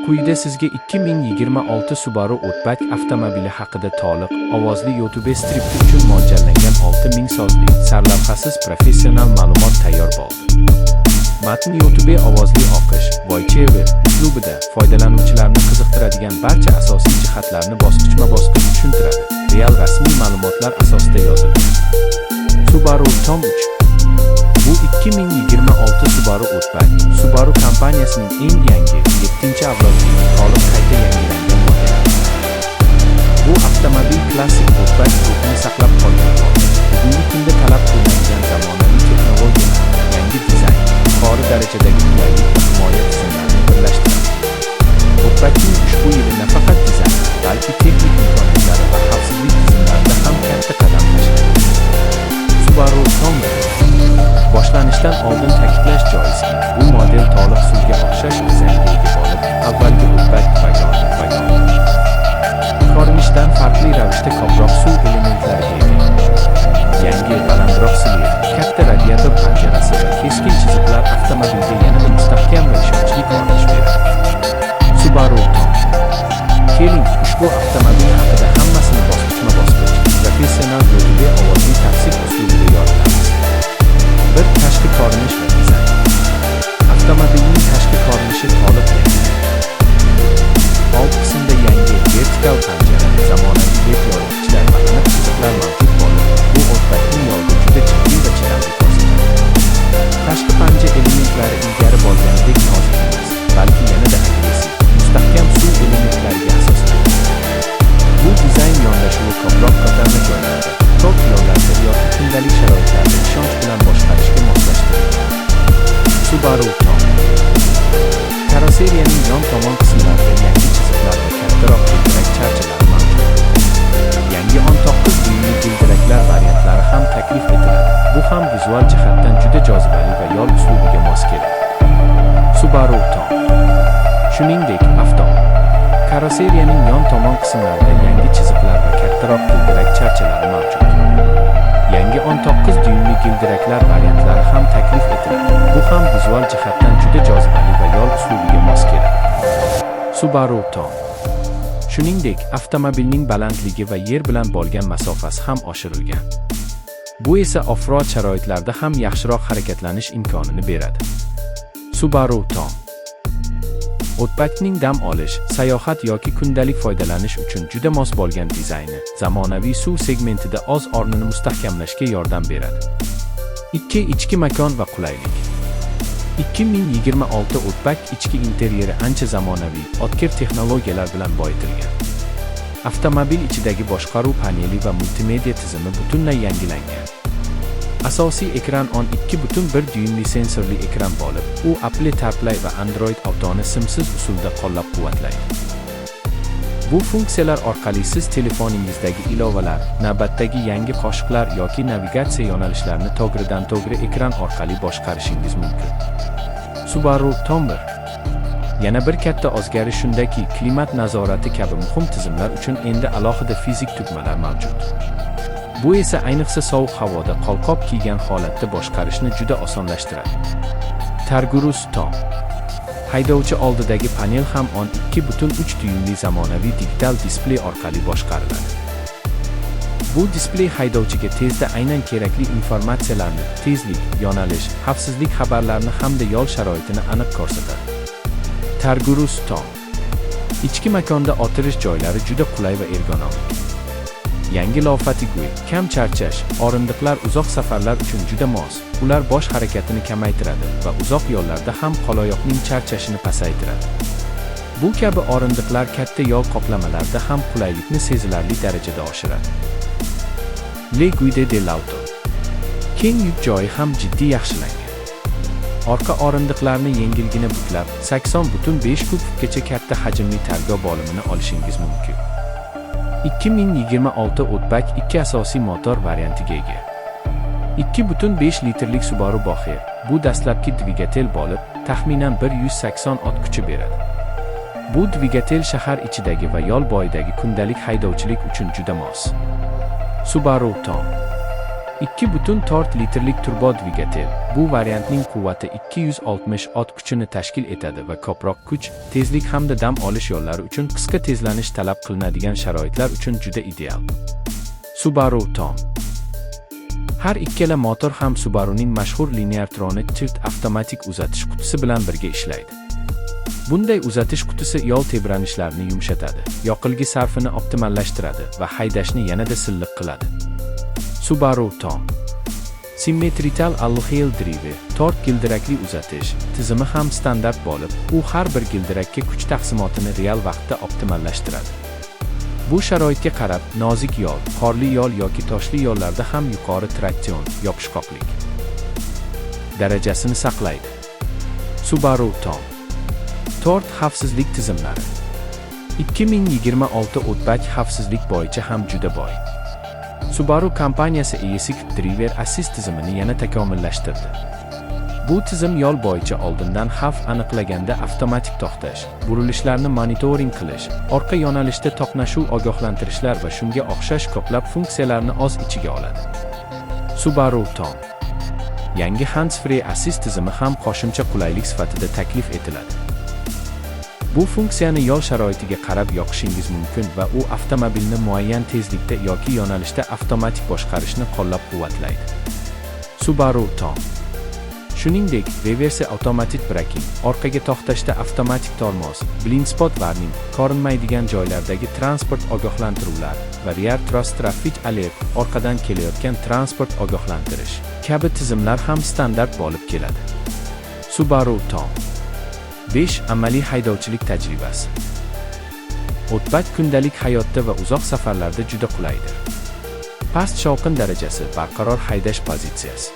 Quyida sizga 2026 Subaru Outback avtomobili haqida to'liq, ovozli YouTube stripti uchun mo'ljallangan 6000 so'zlik, sarlavhasiz professional ma'lumot tayyor bo'ldi. Matn YouTube ovozli o'qish, voice-over uslubida foydalanuvchilarni qiziqtiradigan barcha asosiy jihatlarni bosqichma-bosqich tushuntiradi. Real rasmiy ma'lumotlar asosida yozilgan. Subaru Tom 3. Bu 2026 Subaru Outback, Subaru kompaniyasining eng yangi 7-avlodli to'liq qayta yangilangan modeli. Bu avtomobil klassik Outback ruhini saqlab qolgan holda, bugungi kunda talab qilinadigan zamonaviy texnologiyalar, yangi dizayn, yuqori darajadagi qulaylik va himoya tizimlarini birlashtiradi. Outback'ning ushbu yili nafaqat dizayn, balki texnik imkoniyatlari va xavfsizlik tizimlarida ham katta qadam tashlaydi. Subaru Tomber. Boshlanishdan oldin ta'kidlash joizki, bu model to'liq suvga o'xshash dizaynga ega bo'lib, avvalgi Outback vagoni ko'rinishdan farqli ravishda ko'proq suv elementlariga ega. Yangi balandroq siluet, katta radiator panjarasi va keskin chiziqlar avtomobilga yanada mustahkam va ishonchli ko'rinish beradi. Subaru Tom. Keling, ushbu avtomobil haqida hammasini bosqichma-bosqich, professional YouTube ovozli tavsif uslubida yoritamiz. Tashqi ko'rinish va dizayn. Avtomobilning tashqi ko'rinishi to'liq yangi. Old qismda yangi vertikal panjara, zamonaviy led yoritgichlar va aniq chiziqlar mavjud bo'lib, bu Outback'ning yo'lda juda jiddiy va chidamli ko'rsatadi. Tashqi panja elementlari ilgari bo'lganidek nozik emas, balki yanada agressiv, mustahkam suv elementlariga asoslangan. Bu dizayn yondashuvi ko'proq ko'tarma joylarda, tok yo'llarda yoki kundalik sharoitlarda ishonch bilan boshqarishga moslashtirilgan. Subaru Tom. Karosseriyaning yon tomon qismlarida yangi chiziqlar va kattaroq g'ildirak charchalar mavjud. Yangi 19 dyuymli g'ildiraklar variantlari ham taklif etiladi. Bu ham vizual jihatdan juda jozibali va yo'l uslubiga mos keladi. Subaru Tom. Shuningdek, karosseriyaning yon tomon qismlarida yangi chiziqlar va kattaroq g'ildirak charchalari mavjud. Yangi 19 dyuymli g'ildiraklar variantlari ham taklif etiladi. Bu ham vizual jihatdan juda jozibali va yo'l uslubiga mos keladi. Subaru Tom. Shuningdek, avtomobilning balandligi va yer bilan bo'lgan masofasi ham oshirilgan. Bu esa off-road sharoitlarda ham yaxshiroq harakatlanish imkonini beradi. Subaru Tom. Outback'ning dam olish, sayohat yoki kundalik foydalanish uchun juda mos bo'lgan dizayni, zamonaviy suv segmentida o'z o'rnini mustahkamlashga yordam beradi. Ichki makon va qulaylik. 2026 Outback ichki interyeri ancha zamonaviy, o'tkir texnologiyalar bilan boyitilgan. Avtomobil ichidagi boshqaruv paneli va multimedia tizimi butunlay yangilangan. Asosiy ekran 12.1 dyuymli sensorli ekran bo'lib, u Apple CarPlay va Android Auto'ni simsiz usulda qo'llab-quvvatlaydi. Bu funksiyalar orqali siz telefoningizdagi ilovalar, navbatdagi yangi qo'shiqlar yoki navigatsiya yo'nalishlarini to'g'ridan-to'g'ri ekran orqali boshqarishingiz mumkin. Subaru Tomber. Yana bir katta o'zgarish shundaki, klimat nazorati kabi muhim tizimlar uchun endi alohida fizik tugmalar mavjud. Bu esa ayniqsa sovuq havoda qo'lqop kiygan holatda boshqarishni juda osonlashtiradi. Targurus Tom. Haydovchi oldidagi panel ham 12.3 dyuymli zamonaviy digital displey orqali boshqariladi. Bu displey haydovchiga tezda aynan kerakli informatsiyalarni, tezlik, yo'nalish, xavfsizlik xabarlarini hamda yo'l sharoitini aniq ko'rsatadi. Targurus Tom. Ichki makonda o'tirish joylari juda qulay va ergonomik. Yangi low fatigue, kam charchash, o'rindiqlar uzoq safarlar uchun juda mos. Ular bosh harakatini kamaytiradi va uzoq yo'llarda ham qo'loyoqning charchashini pasaytiradi. Bu kabi o'rindiqlar katta yo'l qoplamalarida ham qulaylikni sezilarli darajada oshiradi. Le Guide de l'Auto. Keng yuk joyi ham jiddiy yaxshilangan. Orqa o'rindiqlarni yengilgina buklab, 80.5 kubgacha katta hajmli targo bo'limini olishingiz mumkin. 2026 Outback 2 asosiy motor variantiga ega. 2.5 litrlik Subaru Boxer. Bu dastlabki dvigatel bo'lib, taxminan 180 ot kuchi beradi. Bu dvigatel shahar ichidagi va yo'l bo'yidagi kundalik haydovchilik uchun juda mos. Subaru Tom. 2,4 litrlik turbo dvigatel. Bu variantning quvvati 260 ot kuchini tashkil etadi va ko'proq kuch, tezlik hamda dam olish yo'llari uchun qisqa tezlanish talab qilinadigan sharoitlar uchun juda ideal. Subaru Tom. Har ikkala motor ham Subaruning mashhur Lineartronic Tilt avtomatik uzatish qutisi bilan birga ishlaydi. Bunday uzatish qutisi yo'l tebranishlarini yumshatadi, yoqilg'i sarfini optimallashtiradi va haydashni yanada silliq qiladi. Subaru Tom. Symmetrical Alloy Drive, tort gildirakli uzatish tizimi ham standart bo'lib, u har bir gildirakka kuch taqsimotini real vaqtda optimallashtiradi. Bu sharoitga qarab, nozik yo'l, qorli yo'l yoki toshli yo'llarda ham yuqori traksion, yopishqoqlik darajasini saqlaydi. Subaru Tom. Tort xavfsizlik tizimlari. 2026 Outback xavfsizlik bo'yicha ham juda boy. Subaru kompaniyasi Assist Driver Assist tizimini yana takomillashtirdi. Bu tizim yo'l bo'yicha oldindan xavf aniqlaganda avtomatik to'xtash, burilishlarni monitoring qilish, orqa yo'nalishda to'qnashuv ogohlantirishlar va shunga o'xshash ko'plab funksiyalarni o'z ichiga oladi. Subaru Tom. Yangi hands-free assist tizimi ham qo'shimcha qulaylik sifatida taklif etiladi. Bu funksiyani yo'l sharoitiga qarab yoqishingiz mumkin va u avtomobilni muayyan tezlikda yoki yo'nalishda avtomatik boshqarishni qo'llab-quvvatlaydi. Subaru Tom. Shuningdek, reverse automatic braking, orqaga to'xtashda avtomatik tormoz, blind spot warning, ko'rinmaydigan joylardagi transport ogohlantiruvlar va rear cross traffic alert, orqadan kelayotgan transport ogohlantirish kabi tizimlar ham standart bo'lib keladi. Subaru Tom. 5 amaliy haydovchilik tajribasi. Outback kundalik hayotda va uzoq safarlarda juda qulaydir. Past shovqin darajasi, barqaror haydash pozitsiyasi.